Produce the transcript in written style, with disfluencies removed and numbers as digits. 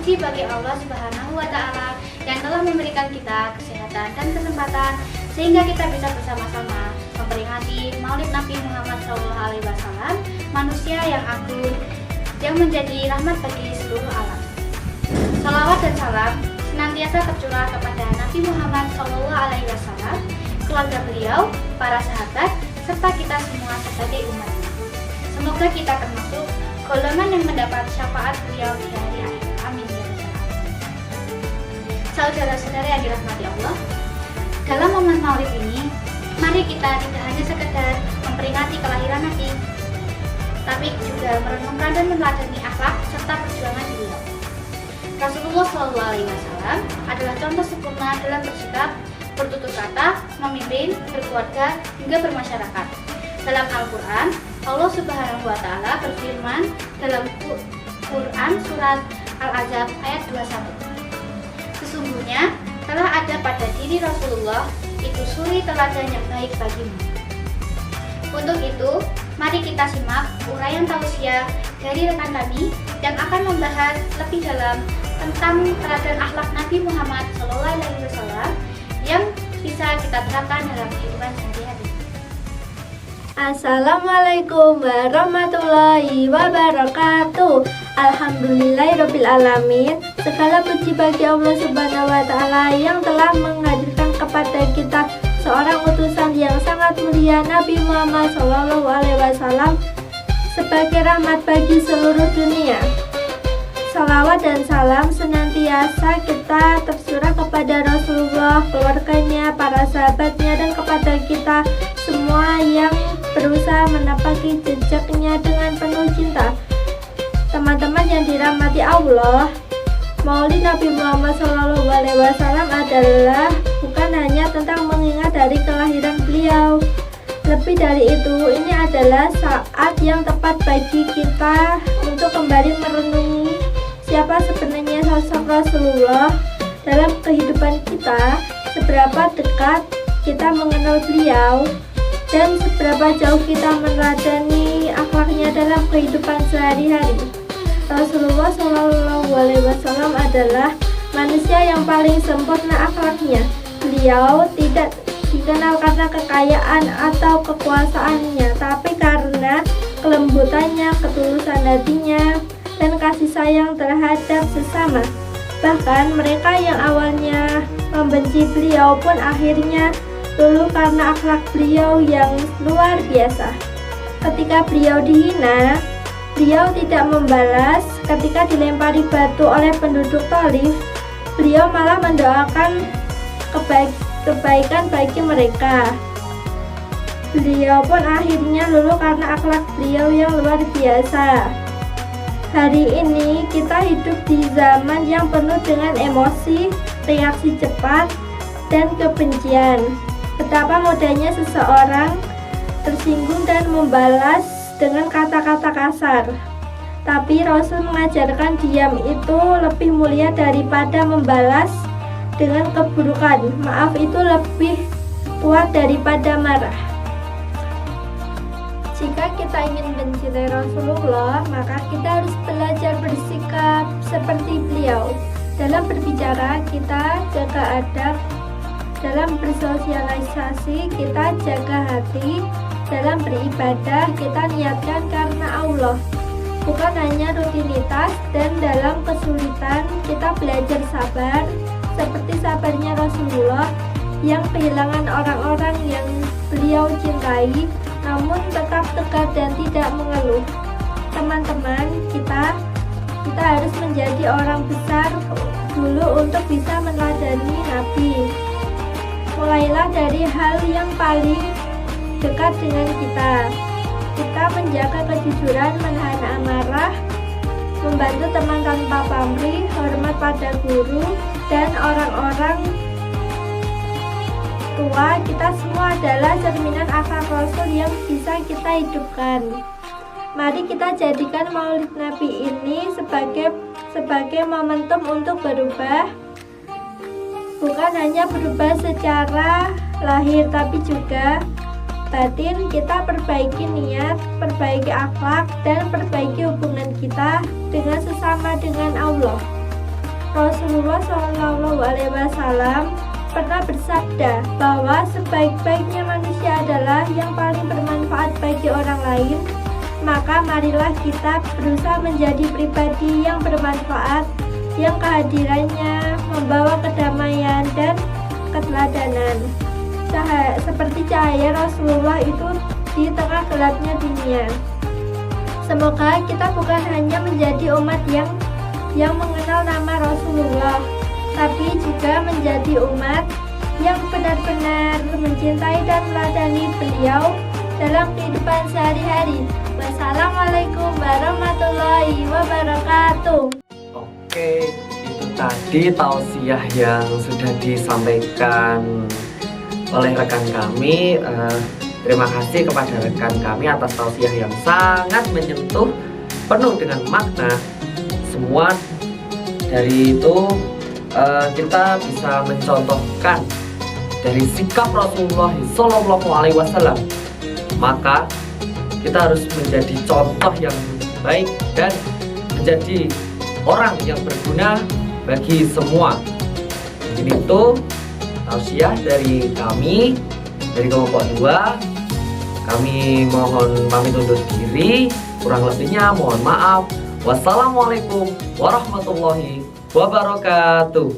puji bagi Allah Subhanahu wa Ta'ala yang telah memberikan kita kesehatan dan kesempatan sehingga kita bisa bersama-sama memperingati Maulid Nabi Muhammad SAW, manusia yang agung yang menjadi rahmat bagi seluruh alam. Salawat dan salam senantiasa tercurah kepada Nabi Muhammad SAW, keluarga beliau, para sahabat, serta kita semua sebagai umatnya. Semoga kita termasuk golongan yang mendapat syafaat beliau di hari akhir. Amin ya rabbal alamin. Saudara-saudara yang dirahmati Allah, dalam momen Maulid ini, mari kita tidak hanya sekedar memperingati kelahiran Nabi, tapi juga merenungkan dan meneladani akhlak serta perjuangan beliau. Rasulullah SAW adalah contoh sempurna dalam bersikap, bertutur kata, memimpin, berkeluarga, hingga bermasyarakat. Dalam Al-Quran, Allah Subhanahu wa Ta'ala berfirman dalam Quran surat Al-Ahzab ayat 21. Sesungguhnya telah ada pada diri Rasulullah itu suri teladan yang baik bagimu. Untuk itu, mari kita simak uraian tausiah dari rekan kami yang akan membahas lebih dalam tentang teladan akhlak Nabi Muhammad SAW yang bisa kita terapkan dalam kehidupan sehari-hari. Assalamualaikum warahmatullahi wabarakatuh. Alhamdulillahirrabbilalamin. Segala puji bagi Allah Subhanahu wa Ta'ala yang telah menghadirkan kepada kita seorang utusan yang sangat mulia, Nabi Muhammad SAW, sebagai rahmat bagi seluruh dunia. Salawat dan salam senantiasa kita tercurah kepada Rasulullah, keluarganya, para sahabatnya, dan kepada kita semua yang berusaha menapaki jejaknya dengan penuh cinta. Teman-teman yang dirahmati Allah, Maulid Nabi Muhammad SAW adalah bukan hanya tentang mengingat dari kelahiran beliau. Lebih dari itu, ini adalah saat yang tepat bagi kita untuk kembali merenungi siapa sebenarnya sosok Rasulullah dalam kehidupan kita, seberapa dekat kita mengenal beliau, dan seberapa jauh kita meneladani akhlaknya dalam kehidupan sehari-hari. Rasulullah SAW adalah manusia yang paling sempurna akhlaknya. Beliau tidak dikenal karena kekayaan atau kekuasaannya, tapi karena kelembutannya, ketulusan hatinya, dan kasih sayang terhadap sesama. Bahkan mereka yang awalnya membenci beliau pun akhirnya luluh karena akhlak beliau yang luar biasa. Ketika beliau dihina, beliau tidak membalas. Ketika dilempari batu oleh penduduk Thaif, beliau malah mendoakan kebaikan bagi mereka. Beliau pun akhirnya luluh karena akhlak beliau yang luar biasa. Hari ini kita hidup di zaman yang penuh dengan emosi, reaksi cepat, dan kebencian. Betapa mudahnya seseorang tersinggung dan membalas dengan kata-kata kasar. Tapi Rasul mengajarkan diam itu lebih mulia daripada membalas dengan keburukan. Maaf itu lebih kuat daripada marah. Jika kita ingin mencintai Rasulullah, maka kita harus belajar bersikap seperti beliau. Dalam berbicara, kita jaga adab. Dalam bersosialisasi, kita jaga hati. Dalam beribadah, kita niatkan karena Allah, bukan hanya rutinitas. Dan dalam kesulitan, kita belajar sabar, seperti sabarnya Rasulullah yang kehilangan orang-orang yang beliau cintai, namun tetap tegar dan tidak mengeluh. Teman-teman, kita harus menjadi orang besar dulu untuk bisa meneladani Nabi. Mulailah dari hal yang paling dekat dengan kita. Kita menjaga kejujuran, menahan amarah, membantu teman tanpa pamrih, hormat pada guru dan orang-orang tua. Kita semua adalah cerminan akhlak Rasul yang bisa kita hidupkan. Mari kita jadikan Maulid Nabi ini sebagai momentum untuk berubah, bukan hanya berubah secara lahir tapi juga batin. Kita perbaiki niat, perbaiki akhlak, dan perbaiki hubungan kita dengan sesama, dengan Allah. Rasulullah SAW pernah bersabda bahwa sebaik-baiknya manusia adalah yang paling bermanfaat bagi orang lain. Maka marilah kita berusaha menjadi pribadi yang bermanfaat, yang kehadirannya membawa kedamaian dan keteladanan, seperti cahaya Rasulullah itu di tengah gelapnya dunia. Semoga kita bukan hanya menjadi umat yang mengenal nama Rasulullah, tapi juga menjadi umat yang benar-benar mencintai dan meladani beliau dalam kehidupan sehari-hari. Wassalamualaikum warahmatullahi wabarakatuh. Oke, itu tadi tausiah yang sudah disampaikan oleh rekan kami. Terima kasih kepada rekan kami atas tausiah yang sangat menyentuh, penuh dengan makna. Semua dari itu kita bisa mencontohkan dari sikap Rasulullah SAW. Maka kita harus menjadi contoh yang baik dan menjadi orang yang berguna bagi semua. Mungkin itu tausiah dari kami, dari kelompok 2. Kami mohon pamit undur diri. Kurang lebihnya mohon maaf. Wassalamualaikum warahmatullahi wabarakatuh.